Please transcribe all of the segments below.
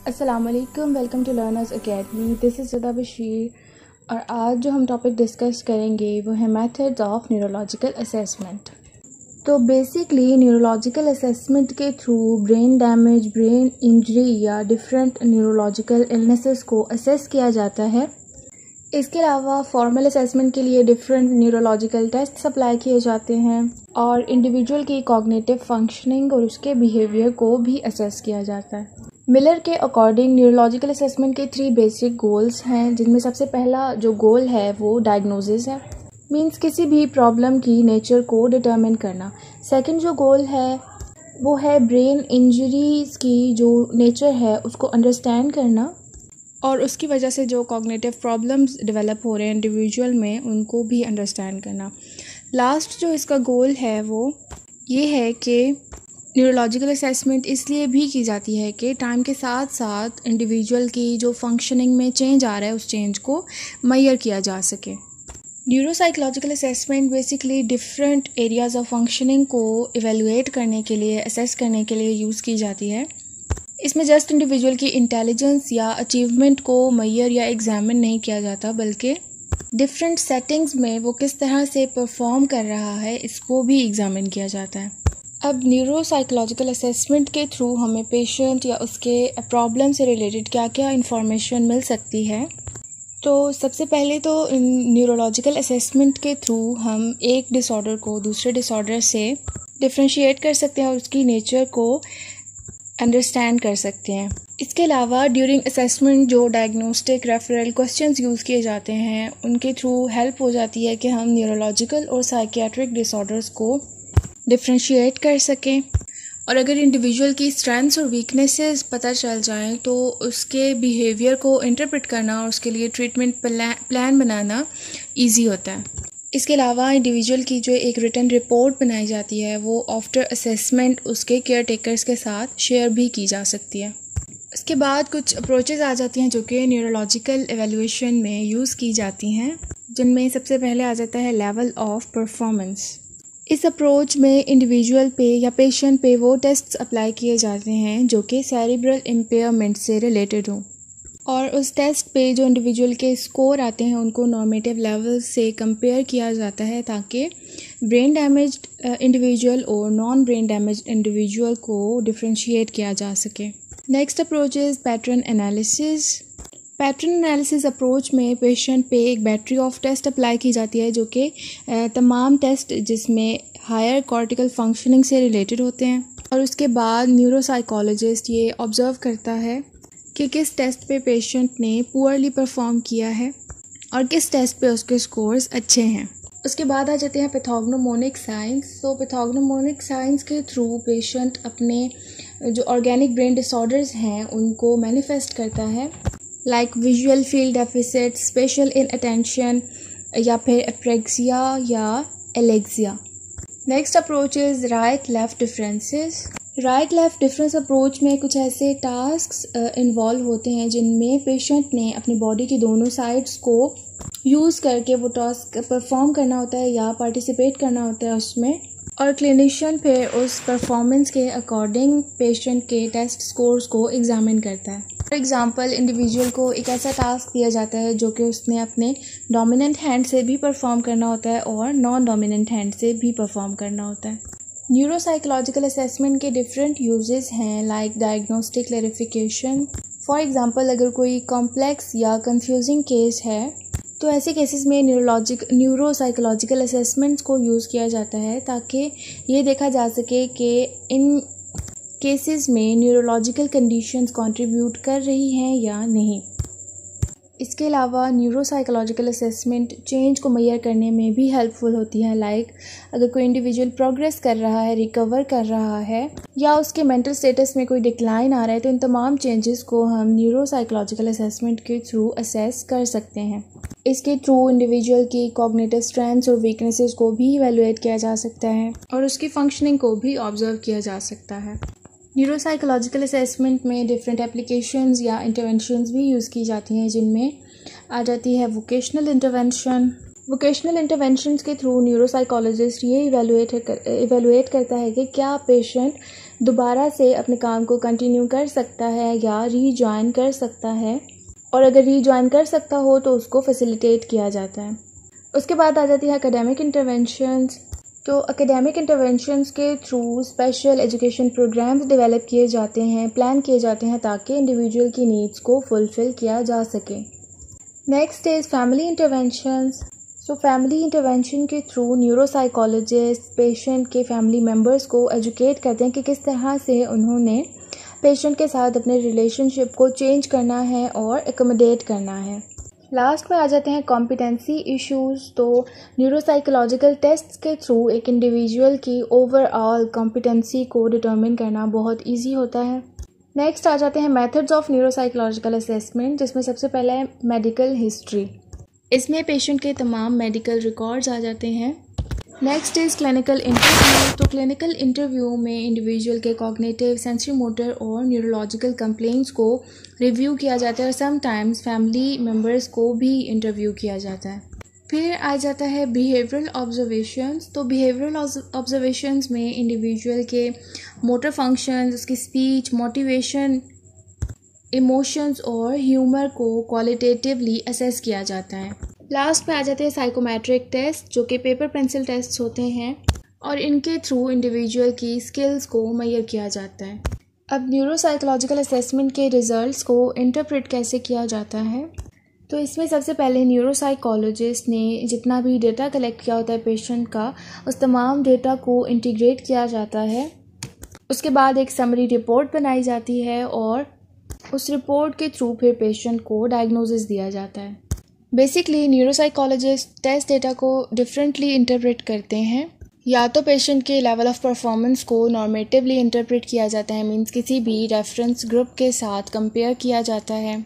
अस्सलाम वालेकुम, welcome to Learners Academy. This is Zada Bashir और आज जो हम टॉपिक डिस्कस करेंगे वो है मेथड्स ऑफ न्यूरोलॉजिकल असेसमेंट। तो बेसिकली न्यूरोलॉजिकल असेसमेंट के through brain damage, brain injury या डिफरेंट न्यूरोलॉजिकल इलनेसेस को असेस किया जाता है। इसके अलावा फॉर्मल असेसमेंट के लिए डिफरेंट न्यूरोलॉजिकल टेस्ट अप्लाई किए जाते हैं और इंडिविजुअल की कॉग्निटिव फंक्शनिंग और उसके बिहेवियर को भी असेस किया जाता है। मिलर के अकॉर्डिंग न्यूरोलॉजिकल असेसमेंट के 3 बेसिक गोल्स हैं, जिनमें सबसे पहला जो गोल है वो डायग्नोसिस है, मींस किसी भी प्रॉब्लम की नेचर को डिटरमिन करना। सेकंड जो गोल है वो है ब्रेन इंजरीज़ की जो नेचर है उसको अंडरस्टैंड करना और उसकी वजह से जो कॉग्निटिव प्रॉब्लम्स डेवलप हो रहे हैं इंडिविजुअल में उनको भी अंडरस्टैंड करना। लास्ट जो इसका गोल है वो ये है कि न्यूरोलॉजिकल असेसमेंट इसलिए भी की जाती है कि टाइम के साथ साथ इंडिविजुअल की जो फंक्शनिंग में चेंज आ रहा है उस चेंज को मेजर किया जा सके। Neuropsychological assessment basically different areas of functioning को इवेलुएट करने के लिए, असेस करने के लिए यूज़ की जाती है। इसमें जस्ट इंडिविजुअल की इंटेलिजेंस या अचीवमेंट को मेजर या एग्जामिन नहीं किया जाता, बल्कि डिफरेंट सेटिंग्स में वो किस तरह से परफॉर्म कर रहा है इसको भी एग्जामिन किया जाता है। अब न्यूरोसाइकोलॉजिकल असेसमेंट के थ्रू हमें पेशेंट या उसके प्रॉब्लम से रिलेटेड क्या क्या इंफॉर्मेशन मिल सकती है। तो सबसे पहले तो न्यूरोलॉजिकल असेसमेंट के थ्रू हम एक डिसऑर्डर को दूसरे डिसऑर्डर से डिफ्रेंशिएट कर सकते हैं और उसकी नेचर को अंडरस्टैंड कर सकते हैं। इसके अलावा ड्यूरिंग असेसमेंट जो डायग्नोस्टिक रेफरल क्वेश्चंस यूज़ किए जाते हैं उनके थ्रू हेल्प हो जाती है कि हम न्यूरोलॉजिकल और साइकियाट्रिक डिसऑर्डर्स को डिफ्रेंशिएट कर सकें और अगर इंडिविजुअल की स्ट्रेंथ्स और वीकनेसेस पता चल जाएं तो उसके बिहेवियर को इंटरप्रेट करना और उसके लिए ट्रीटमेंट प्लान बनाना इजी होता है। इसके अलावा इंडिविजुअल की जो एक रिटन रिपोर्ट बनाई जाती है वो आफ्टर असेसमेंट उसके केयर टेकर्स के साथ शेयर भी की जा सकती है। उसके बाद कुछ अप्रोचेस आ जाती हैं जो कि न्यूरोलॉजिकल एवेल्यूएशन में यूज़ की जाती हैं, जिनमें सबसे पहले आ जाता है लेवल ऑफ परफॉर्मेंस। इस अप्रोच में इंडिविजुअल पे या पेशेंट पे वो टेस्ट्स अप्लाई किए जाते हैं जो कि सेरिब्रल इम्पेयरमेंट से रिलेटेड हों और उस टेस्ट पे जो इंडिविजुअल के स्कोर आते हैं उनको नॉर्मेटिव लेवल से कंपेयर किया जाता है ताकि ब्रेन डैमेज्ड इंडिविजुअल और नॉन ब्रेन डैमेज्ड इंडिविजुअल को डिफ्रेंशिएट किया जा सके। Next approach is pattern analysis. Pattern analysis approach में पेशेंट पे एक बैटरी ऑफ टेस्ट अप्लाई की जाती है जो कि तमाम टेस्ट जिसमें हायर कॉर्टिकल फंक्शनिंग से रिलेटेड होते हैं और उसके बाद न्यूरोसाइकोलॉजिस्ट ये ऑब्ज़र्व करता है कि किस टेस्ट पे पेशेंट ने पुअरली परफॉर्म किया है और किस टेस्ट पे उसके स्कोर्स अच्छे हैं। उसके बाद आ जाते हैं पैथोग्नोमोनिक साइंस। तो पैथोग्नोमोनिक साइंस के थ्रू पेशेंट अपने जो ऑर्गेनिक ब्रेन डिसऑर्डर्स हैं उनको मैनिफेस्ट करता है, like visual field deficit, special in attention या फिर एप्रेक्सिया या Alexia. Next approach is right left differences. Right left difference approach में कुछ ऐसे टास्क्स इन्वॉल्व होते हैं जिनमें पेशेंट ने अपनी बॉडी की दोनों साइड्स को यूज़ करके वो टास्क परफॉर्म करना होता है या पार्टिसिपेट करना होता है उसमें, और क्लिनिशियन फिर उस परफॉर्मेंस के अकॉर्डिंग पेशेंट के टेस्ट स्कोर्स को एग्जामिन करता है। फॉर एग्जांपल इंडिविजुअल को एक ऐसा टास्क दिया जाता है जो कि उसने अपने डोमिनेंट हैंड से भी परफॉर्म करना होता है और नॉन डोमिनेंट हैंड से भी परफॉर्म करना होता है। न्यूरोसाइकोलॉजिकल असेसमेंट के डिफरेंट यूजेस हैं, like diagnostic clarification. For example अगर कोई कॉम्प्लेक्स या कंफ्यूजिंग केस है तो ऐसे केसेस में न्यूरोसाइकोलॉजिकल असेसमेंट्स को यूज़ किया जाता है ताकि ये देखा जा सके कि इन केसेस में न्यूरोलॉजिकल कंडीशंस कंट्रीब्यूट कर रही हैं या नहीं। इसके अलावा न्यूरोसाइकोलॉजिकल असेसमेंट चेंज को मेजर करने में भी हेल्पफुल होती है, लाइक अगर कोई इंडिविजुअल प्रोग्रेस कर रहा है, रिकवर कर रहा है या उसके मेंटल स्टेटस में कोई डिक्लाइन आ रहा है तो इन तमाम चेंजेस को हम न्यूरोसाइकोलॉजिकल असेसमेंट के थ्रू असेस कर सकते हैं। इसके थ्रू इंडिविजुअल की कॉग्निटिव स्ट्रेंथ्स और वीकनेसेस को भी इवेलुएट किया जा सकता है और उसकी फंक्शनिंग को भी ऑब्जर्व किया जा सकता है। न्यूरोसाइकोलॉजिकल असेसमेंट में डिफरेंट एप्लीकेशंस या इंटरवेंशंस भी यूज़ की जाती हैं, जिनमें आ जाती है वोकेशनल इंटरवेंशन। वोकेशनल इंटरवेंशंस के थ्रू न्यूरोसाइकोलॉजिस्ट ये इवेलुएट करता है कि क्या पेशेंट दोबारा से अपने काम को कंटिन्यू कर सकता है या रीजॉइन कर सकता है, और अगर रीजॉइन कर सकता हो तो उसको फैसिलिटेट किया जाता है। उसके बाद आ जाती है एकेडमिक इंटरवेंशंस। तो एकेडमिक इंटरवेंशंस के through special education programmes develop किए जाते हैं, प्लान किए जाते हैं ताकि इंडिविजुअल की नीड्स को फुलफ़िल किया जा सके। Next is family interventions. So family intervention के थ्रू न्यूरोसाइकोलॉजिस्ट पेशेंट के फैमिली मेम्बर्स को एजुकेट करते हैं कि किस तरह से उन्होंने पेशेंट के साथ अपने रिलेशनशिप को चेंज करना है और एकोमोडेट करना है। लास्ट में आ जाते हैं कॉम्पिटेंसी इश्यूज़। तो न्यूरोसाइकोलॉजिकल टेस्ट्स के थ्रू एक इंडिविजुअल की ओवरऑल कॉम्पिटेंसी को डिटर्मिन करना बहुत ईजी होता है। नेक्स्ट आ जाते हैं मेथड्स ऑफ न्यूरोसाइकोलॉजिकल असेसमेंट, जिसमें सबसे पहला है मेडिकल हिस्ट्री। इसमें पेशेंट के तमाम मेडिकल रिकॉर्ड्स आ जाते हैं। Next is clinical interview. तो क्लिनिकल इंटरव्यू में इंडिविजुअल के कॉग्निटिव, सेंसरी मोटर और न्यूरोलॉजिकल कंप्लेंट्स को रिव्यू किया जाता है और समटाइम्स फैमिली मेम्बर्स को भी इंटरव्यू किया जाता है। फिर आ जाता है बिहेवियरल ऑब्जर्वेशंस। तो बिहेवियरल ऑब्जर्वेशंस में इंडिविजुअल के मोटर फंक्शंस, उसकी स्पीच, मोटिवेशन, इमोशंस और ह्यूमर को क्वालिटेटिवली असेस किया जाता है। लास्ट में आ जाते हैं साइकोमेट्रिक टेस्ट, जो कि पेपर पेंसिल टेस्ट होते हैं और इनके थ्रू इंडिविजुअल की स्किल्स को मेजर किया जाता है। अब न्यूरोसाइकोलॉजिकल असेसमेंट के रिजल्ट्स को इंटरप्रेट कैसे किया जाता है, तो इसमें सबसे पहले न्यूरोसाइकोलॉजिस्ट ने जितना भी डेटा कलेक्ट किया होता है पेशेंट का, उस तमाम डेटा को इंटीग्रेट किया जाता है। उसके बाद एक समरी रिपोर्ट बनाई जाती है और उस रिपोर्ट के थ्रू फिर पेशेंट को डायग्नोसिस दिया जाता है। बेसिकली न्यूरोसाइकोलॉजिस्ट टेस्ट डेटा को डिफरेंटली इंटरप्रेट करते हैं। या तो पेशेंट के लेवल ऑफ परफॉर्मेंस को नॉर्मेटिवली इंटरप्रेट किया जाता है, मींस किसी भी रेफरेंस ग्रुप के साथ कंपेयर किया जाता है।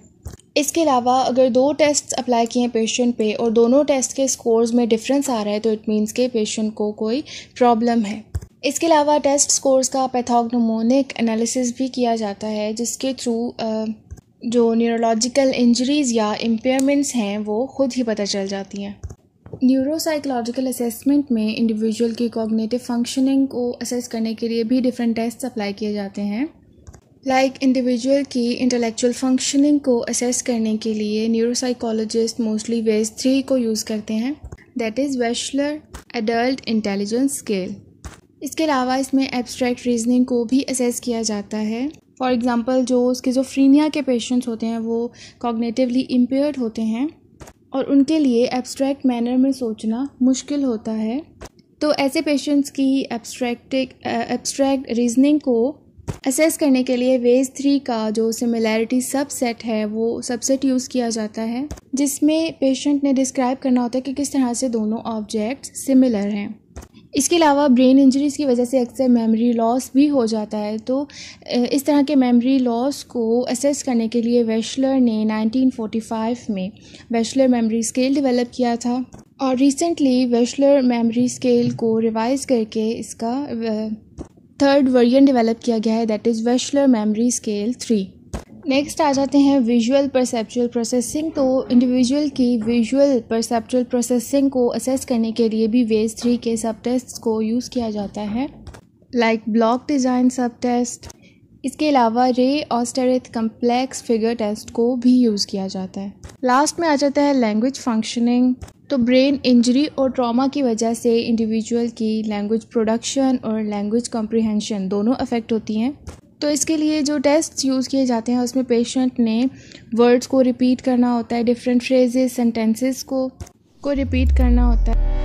इसके अलावा अगर 2 टेस्ट अप्लाई किए हैं पेशेंट पे और दोनों टेस्ट के स्कोर्स में डिफरेंस आ रहा है तो इट मींस के पेशेंट को कोई प्रॉब्लम है। इसके अलावा टेस्ट स्कोर्स का पैथोग्नोमोनिक एनालिसिस भी किया जाता है, जिसके थ्रू जो न्यूरोलॉजिकल इंजरीज़ या इम्पेयरमेंट्स हैं वो खुद ही पता चल जाती हैं। न्यूरोसाइकोलॉजिकल असेसमेंट में इंडिविजुअल की कॉग्निटिव फंक्शनिंग को असेस करने के लिए भी डिफरेंट टेस्ट अप्लाई किए जाते हैं। लाइक इंडिविजुअल की इंटेलेक्चुअल फंक्शनिंग को असेस करने के लिए न्यूरोसाइकोलॉजिस्ट मोस्टली वेज 3 को यूज़ करते हैं, that is Wechsler adult intelligence scale. इसके अलावा इसमें एब्स्ट्रैक्ट रीजनिंग को भी असेस किया जाता है। फॉर एग्ज़ाम्पल जो स्किज़ोफ्रेनिया के पेशेंट्स होते हैं वो कॉग्निटिवली इम्पेयर्ड होते हैं और उनके लिए एब्स्ट्रैक्ट मैनर में सोचना मुश्किल होता है, तो ऐसे पेशेंट्स की एब्स्ट्रैक्ट रीजनिंग को असेस करने के लिए वेज 3 का जो सिमिलैरिटी सबसेट है वो सबसेट यूज़ किया जाता है, जिसमें पेशेंट ने डिस्क्राइब करना होता है कि किस तरह से दोनों ऑब्जेक्ट्स सिमिलर हैं। इसके अलावा ब्रेन इंजरीज़ की वजह से अक्सर मेमोरी लॉस भी हो जाता है, तो इस तरह के मेमोरी लॉस को असेस करने के लिए वेशलर ने 1945 में वेशलर मेमोरी स्केल डेवलप किया था और रिसेंटली वेशलर मेमोरी स्केल को रिवाइज करके इसका 3rd वर्जन डेवलप किया गया है, that is Wechsler memory scale 3। Next आ जाते हैं विजुअल परसेप्चुअल प्रोसेसिंग। तो इंडिविजुअल की विजुअल परसेप्चुअल प्रोसेसिंग को असेस करने के लिए भी वेज 3 के सब टेस्ट को यूज़ किया जाता है, लाइक ब्लॉक डिज़ाइन सब टेस्ट। इसके अलावा रे ऑस्टेरिथ कम्प्लेक्स फिगर टेस्ट को भी यूज़ किया जाता है। लास्ट में आ जाता है लैंग्वेज फंक्शनिंग। तो ब्रेन इंजरी और ट्रॉमा की वजह से इंडिविजुअल की लैंग्वेज प्रोडक्शन और लैंग्वेज कॉम्प्रिहेंशन दोनों अफेक्ट होती हैं। तो इसके लिए जो टेस्ट यूज़ किए जाते हैं उसमें पेशेंट ने वर्ड्स को रिपीट करना होता है, डिफरेंट फ्रेजेस सेंटेंसेस को रिपीट करना होता है।